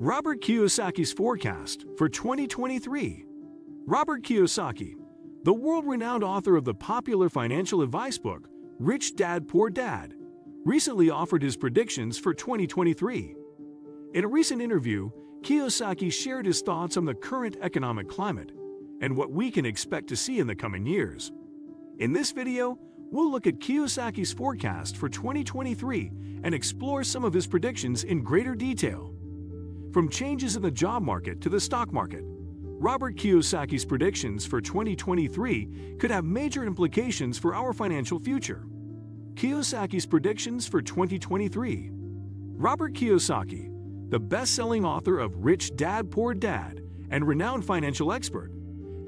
Robert Kiyosaki's forecast for 2023. Robert Kiyosaki, the world-renowned author of the popular financial advice book, Rich Dad, Poor Dad, recently offered his predictions for 2023. In a recent interview, Kiyosaki shared his thoughts on the current economic climate and what we can expect to see in the coming years. In this video, we'll look at Kiyosaki's forecast for 2023 and explore some of his predictions in greater detail. From changes in the job market to the stock market, Robert Kiyosaki's predictions for 2023 could have major implications for our financial future. Kiyosaki's predictions for 2023. Robert Kiyosaki, the best-selling author of Rich Dad, Poor Dad and renowned financial expert,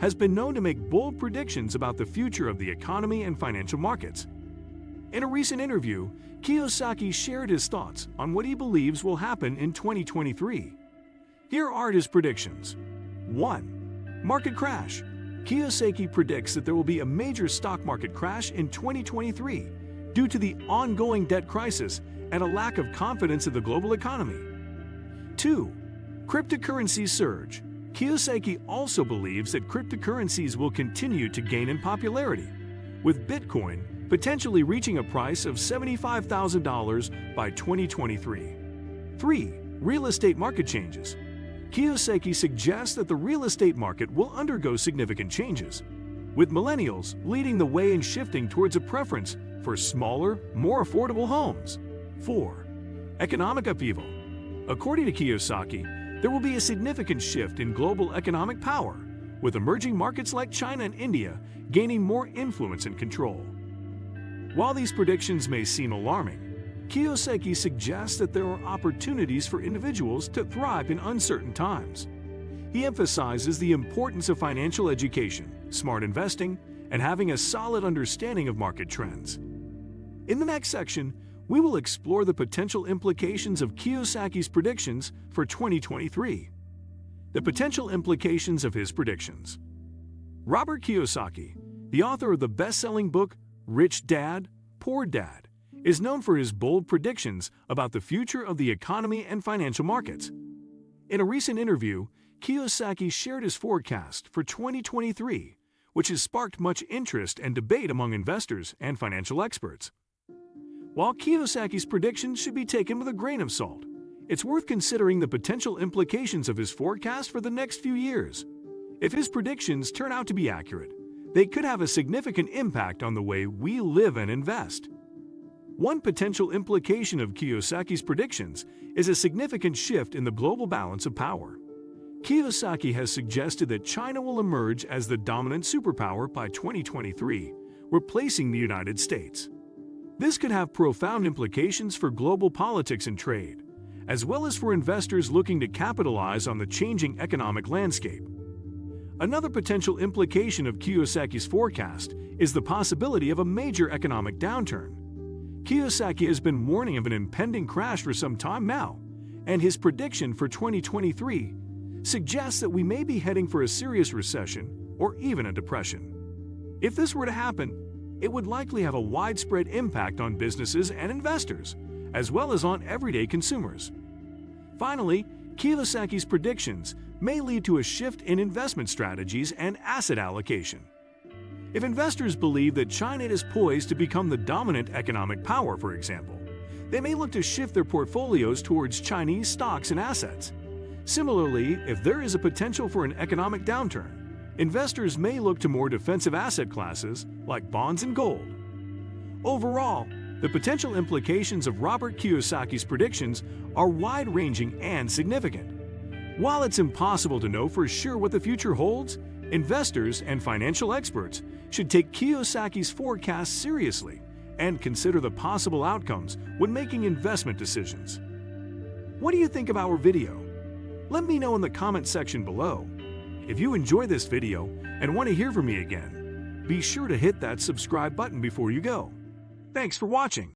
has been known to make bold predictions about the future of the economy and financial markets. In a recent interview, Kiyosaki shared his thoughts on what he believes will happen in 2023. Here are his predictions. 1. Market crash. Kiyosaki predicts that there will be a major stock market crash in 2023 due to the ongoing debt crisis and a lack of confidence in the global economy. 2. Cryptocurrency surge. Kiyosaki also believes that cryptocurrencies will continue to gain in popularity, with Bitcoin potentially reaching a price of $75,000 by 2023. 3. Real estate market changes. Kiyosaki suggests that the real estate market will undergo significant changes, with millennials leading the way in shifting towards a preference for smaller, more affordable homes. 4. Economic upheaval. According to Kiyosaki, there will be a significant shift in global economic power, with emerging markets like China and India gaining more influence and control. While these predictions may seem alarming, Kiyosaki suggests that there are opportunities for individuals to thrive in uncertain times. He emphasizes the importance of financial education, smart investing, and having a solid understanding of market trends. In the next section, we will explore the potential implications of Kiyosaki's predictions for 2023. The potential implications of his predictions. Robert Kiyosaki, the author of the best-selling book Rich Dad, Poor Dad, is known for his bold predictions about the future of the economy and financial markets. In a recent interview, Kiyosaki shared his forecast for 2023, which has sparked much interest and debate among investors and financial experts. While Kiyosaki's predictions should be taken with a grain of salt, it's worth considering the potential implications of his forecast for the next few years. If his predictions turn out to be accurate, they could have a significant impact on the way we live and invest. One potential implication of Kiyosaki's predictions is a significant shift in the global balance of power. Kiyosaki has suggested that China will emerge as the dominant superpower by 2023, replacing the United States. This could have profound implications for global politics and trade, as well as for investors looking to capitalize on the changing economic landscape. Another potential implication of Kiyosaki's forecast is the possibility of a major economic downturn. Kiyosaki has been warning of an impending crash for some time now, and his prediction for 2023 suggests that we may be heading for a serious recession or even a depression. If this were to happen, it would likely have a widespread impact on businesses and investors, as well as on everyday consumers. Finally, Kiyosaki's predictions may lead to a shift in investment strategies and asset allocation. If investors believe that China is poised to become the dominant economic power, for example, they may look to shift their portfolios towards Chinese stocks and assets. Similarly, if there is a potential for an economic downturn, investors may look to more defensive asset classes like bonds and gold. Overall, the potential implications of Robert Kiyosaki's predictions are wide-ranging and significant. While it's impossible to know for sure what the future holds, investors and financial experts should take Kiyosaki's forecast seriously and consider the possible outcomes when making investment decisions. What do you think of our video? Let me know in the comment section below. If you enjoy this video and want to hear from me again, be sure to hit that subscribe button before you go. Thanks for watching.